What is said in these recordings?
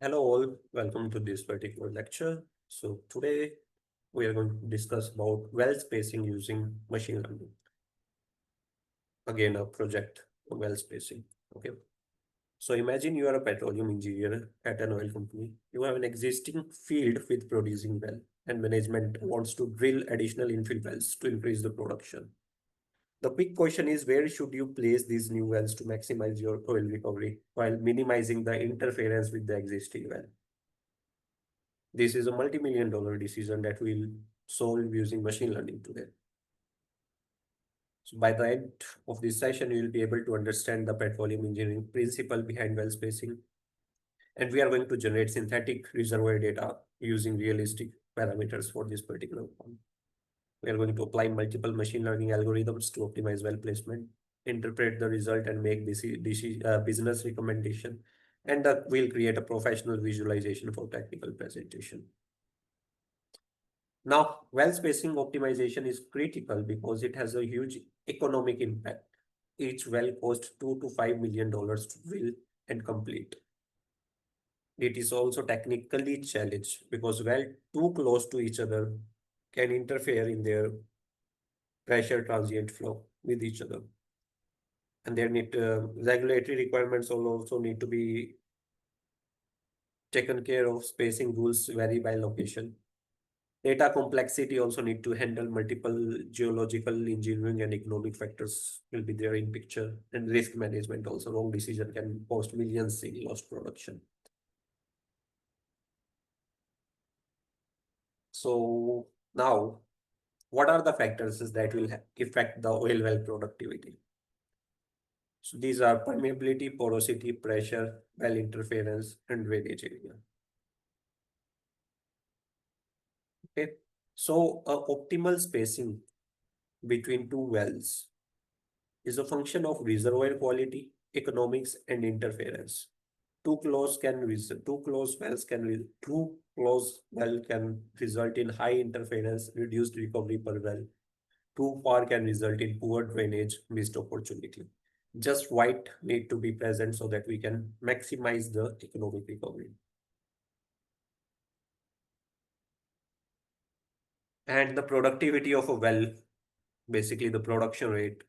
Hello all, welcome to this particular lecture. So today we are going to discuss about well spacing using machine learning. Again, a project on well spacing. Okay. So imagine you are a petroleum engineer at an oil company. You have an existing field with producing well, and management wants to drill additional infill wells to increase the production. The big question is where should you place these new wells to maximize your oil recovery while minimizing the interference with the existing well? This is a multi-million dollar decision that we'll solve using machine learning today. So by the end of this session, you will be able to understand the petroleum engineering principle behind well spacing. And we are going to generate synthetic reservoir data using realistic parameters for this particular one. We are going to apply multiple machine learning algorithms to optimize well placement, interpret the result and make this business recommendation. And we'll create a professional visualization for technical presentation. Now, well spacing optimization is critical because it has a huge economic impact. Each well costs $2 to $5 million to drill and complete. It is also technically challenged because well too close to each other can interfere in their pressure transient flow with each other. And there need regulatory requirements also need to be taken care of. Spacing rules vary by location. Data complexity also need to handle multiple geological, engineering, and economic factors will be there in picture. And risk management also. Wrong decision can cost millions in lost production. So now, what are the factors that will affect the oil well productivity? So these are permeability, porosity, pressure, well interference, and drainage area. Okay. So optimal spacing between two wells is a function of reservoir quality, economics, and interference. Too close wells can too close well can result in high interference, reduced recovery per well. Too far can result in poor drainage, missed opportunity. Just right need to be present so that we can maximize the economic recovery. And the productivity of a well, basically the production rate,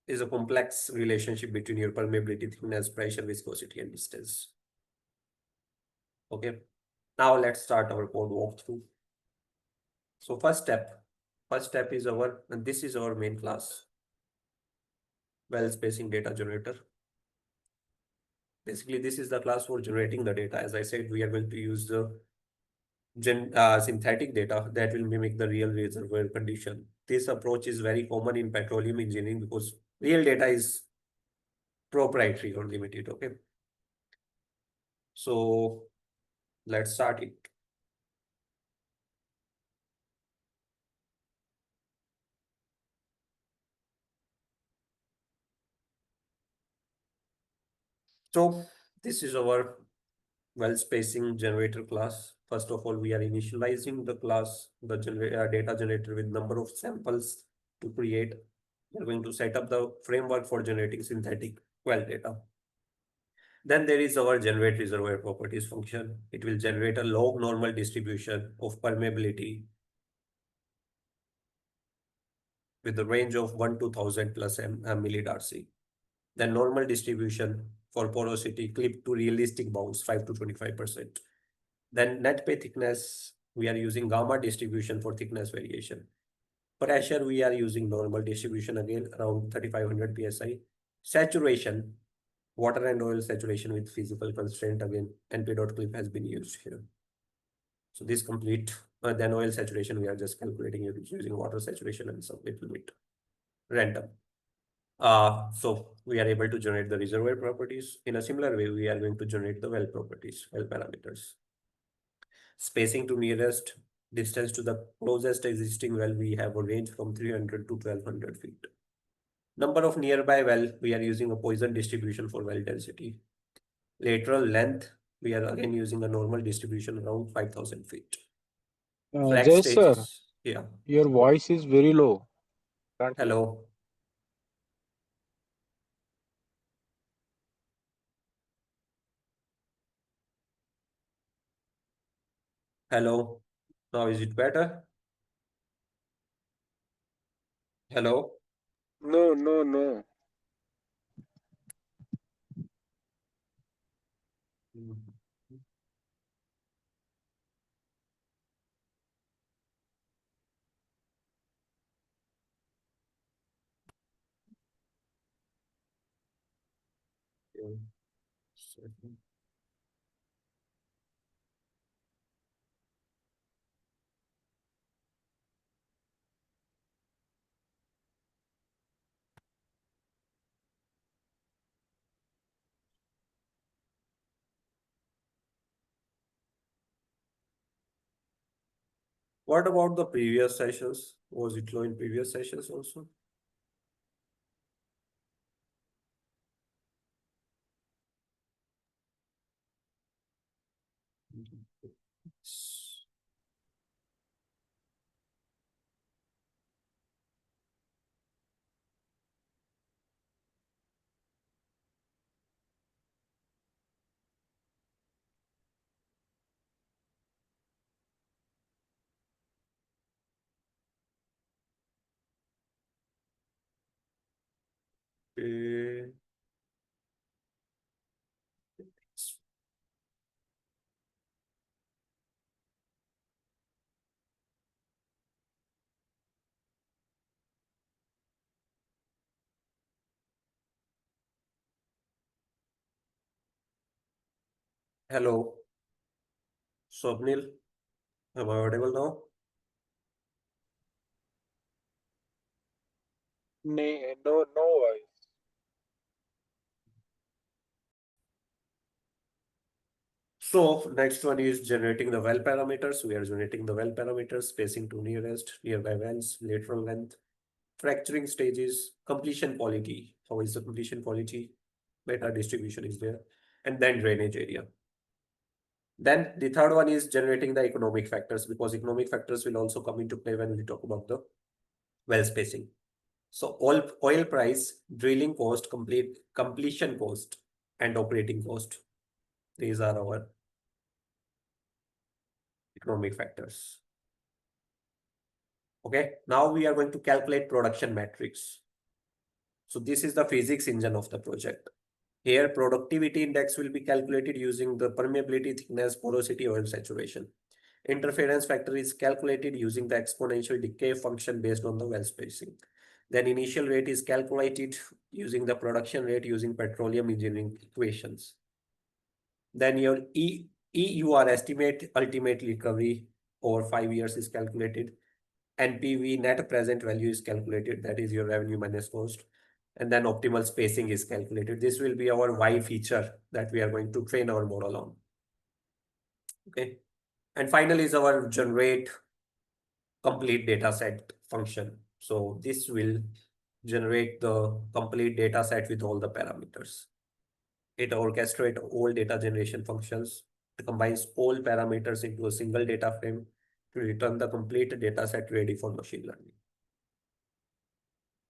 is a complex relationship between your permeability, thickness, pressure, viscosity, and distance. Okay. Now let's start our code walkthrough. So first step is and this is our main class, well spacing data generator. Basically, this is the class for generating the data. As I said, we are going to use the synthetic data that will mimic the real reservoir condition. This approach is very common in petroleum engineering because real data is proprietary or limited. Okay. So let's start it. So this is our well spacing generator class. First of all, we are initializing the class, the data generator with number of samples to create. We're going to set up the framework for generating synthetic well data. Then there is our generate reservoir properties function. It will generate a log normal distribution of permeability with the range of 1 to 1000 plus millidarcy. Then normal distribution for porosity clipped to realistic bounds 5 to 25%. Then net pay thickness, we are using gamma distribution for thickness variation. Pressure, we are using normal distribution again around 3500 psi. Saturation, water and oil saturation with physical constraint again, NP dot clip has been used here. So this complete, then oil saturation, we are just calculating it using water saturation and some little bit random. So we are able to generate the reservoir properties. In a similar way, we are going to generate the well properties, well parameters. Spacing to nearest, distance to the closest existing well, we have a range from 300 to 1200 feet. Number of nearby well, we are using a Poisson distribution for well density. Lateral length, we are again using a normal distribution around 5000 feet. Frac Jay sir, stages, yeah. your voice is very low. Can't hear. Hello. Hello. Now is it better? Hello. No, no, no. Mhm. Yeah. Second. What about the previous sessions? Was it low in previous sessions also? Mhm. Okay. Hello, Swapnil. Am I audible now? No, no voice. So next one is generating the well parameters. We are generating the well parameters, spacing to nearest, nearby wells, lateral length, fracturing stages, completion quality. How is the completion quality? Beta distribution is there. And then drainage area. Then the third one is generating the economic factors because economic factors will also come into play when we talk about the well spacing. So oil price, drilling cost, completion cost, and operating cost. These are our economic factors. Okay, now we are going to calculate production metrics. So this is the physics engine of the project. Here, productivity index will be calculated using the permeability, thickness, porosity, oil saturation. Interference factor is calculated using the exponential decay function based on the well spacing. Then initial rate is calculated using the production rate using petroleum engineering equations. Then your EUR estimate ultimate recovery over 5 years is calculated. NPV net present value is calculated. That is your revenue minus cost. And then optimal spacing is calculated. This will be our Y feature that we are going to train our model on. Okay. And finally is our generate complete data set function. So this will generate the complete data set with all the parameters. It orchestrates all data generation functions. It combines all parameters into a single data frame to return the complete data set ready for machine learning.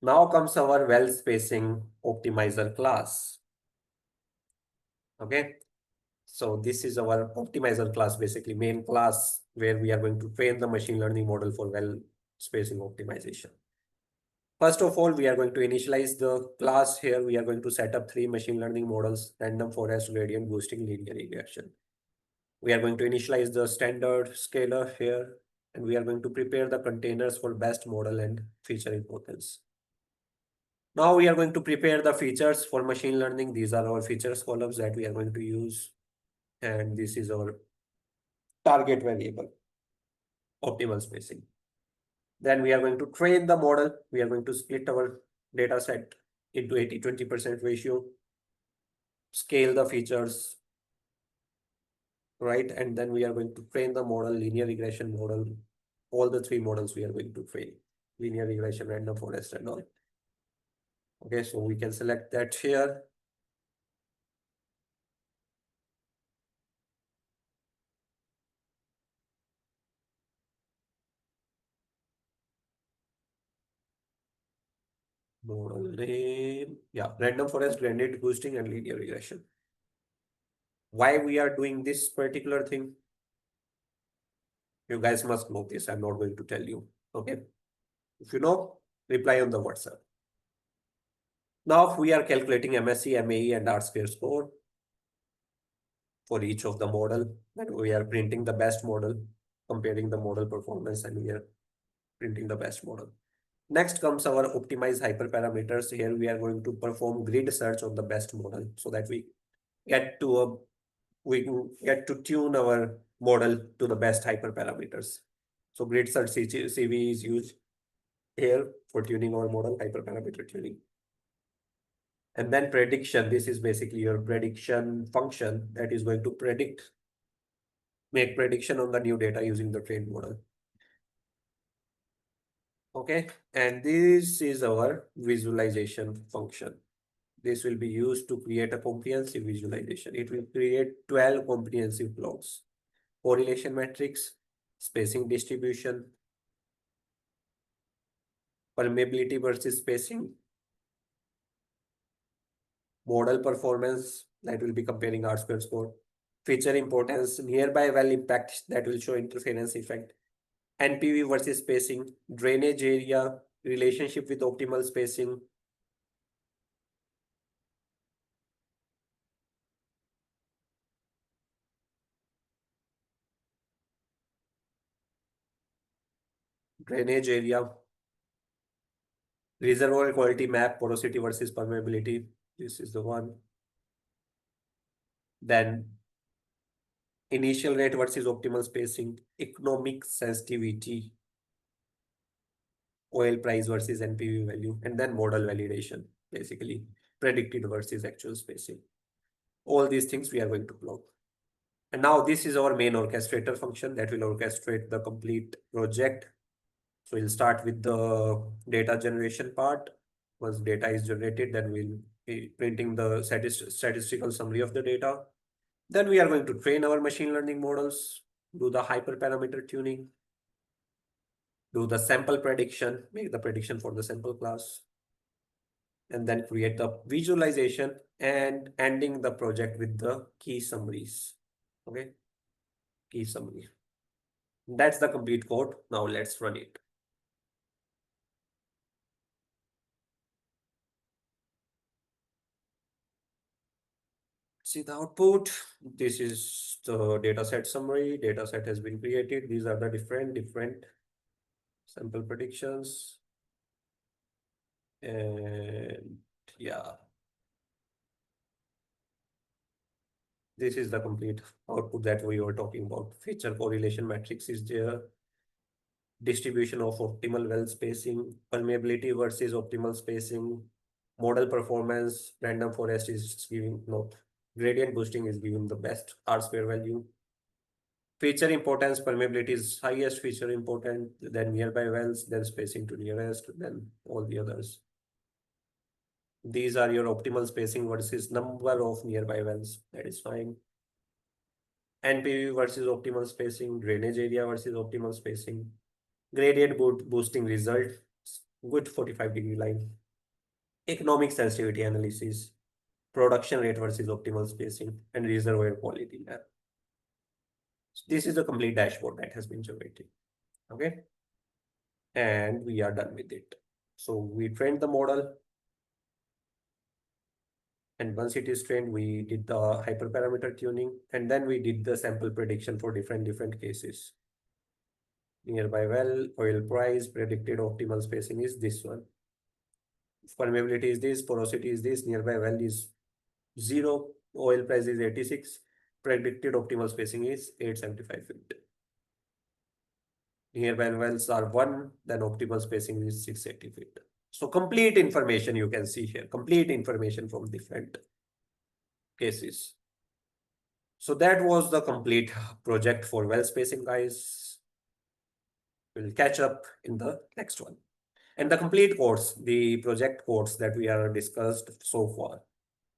Now comes our well spacing optimizer class. Okay. So this is our optimizer class, basically main class where we are going to train the machine learning model for well spacing optimization. First of all, we are going to initialize the class here. We are going to set up three machine learning models, random forest, gradient boosting, linear regression. We are going to initialize the standard scalar here, and we are going to prepare the containers for best model and feature importance. Now we are going to prepare the features for machine learning. These are our features columns that we are going to use. And this is our target variable, optimal spacing. Then we are going to train the model. We are going to split our data set into 80-20% ratio, scale the features, right? And then we are going to train the model, linear regression model, all the three models we are going to train, linear regression, random forest, and all. Okay, so we can select that here. Model name, yeah, random forest, gradient boosting, and linear regression. Why we are doing this particular thing? You guys must know this. I'm not going to tell you. Okay. If you know, reply on the WhatsApp. Now we are calculating MSE, MAE, and R square score for each of the model. And we are printing the best model, comparing the model performance, and we are printing the best model. Next comes our optimize hyperparameters. Here we are going to perform grid search on the best model so that get to a we can get to tune our model to the best hyperparameters. So grid search CV is used here for tuning our model, hyperparameter tuning. And then prediction, this is basically your prediction function that is going to make prediction on the new data using the trained model. Okay, and this is our visualization function. This will be used to create a comprehensive visualization. It will create 12 comprehensive plots, correlation matrix, spacing distribution, permeability versus spacing, model performance that will be comparing R square score, feature importance, nearby well impact that will show interference effect, NPV versus spacing, drainage area, relationship with optimal spacing, drainage area, reservoir quality map, porosity versus permeability. This is the one. Then initial rate versus optimal spacing, economic sensitivity, oil price versus NPV value, and then model validation, basically predicted versus actual spacing. All these things we are going to plot. And now this is our main orchestrator function that will orchestrate the complete project. So we'll start with the data generation part. Once data is generated, then we'll be printing the statistical summary of the data. Then we are going to train our machine learning models, do the hyperparameter tuning, do the sample prediction, make the prediction for the sample class, and then create the visualization and ending the project with the key summaries. Okay, key summary. That's the complete code. Now let's run it. See the output. This is the dataset summary. Dataset has been created. These are the different sample predictions. And yeah, this is the complete output that we were talking about. Feature correlation matrix is there. Distribution of optimal well spacing, permeability versus optimal spacing, model performance, random forest is giving no, gradient boosting is giving the best R square value. Feature importance, permeability is highest feature important, then nearby wells, then spacing to nearest, then all the others. These are your optimal spacing versus number of nearby wells. That is fine. NPV versus optimal spacing, drainage area versus optimal spacing, gradient boosting result, good 45-degree line. Economic sensitivity analysis, production rate versus optimal spacing, and reservoir quality map. So this is a complete dashboard that has been generated. Okay. And we are done with it. So we trained the model. And once it is trained, we did the hyperparameter tuning, and then we did the sample prediction for different cases. Nearby well, oil price, predicted optimal spacing is this one. Permeability is this, porosity is this, nearby well is 0, oil price is 86, predicted optimal spacing is 875 feet. Nearby wells are 1, then optimal spacing is 680 feet. So complete information you can see here, complete information from different cases. So that was the complete project for well spacing, guys. We'll catch up in the next one. And the complete course, the project course that we are discussed so far,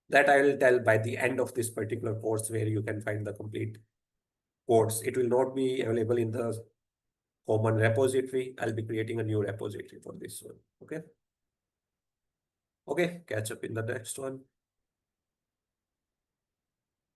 that I will tell by the end of this particular course where you can find the complete course. It will not be available in the common repository. I'll be creating a new repository for this one. Okay. Okay, catch up in the next one.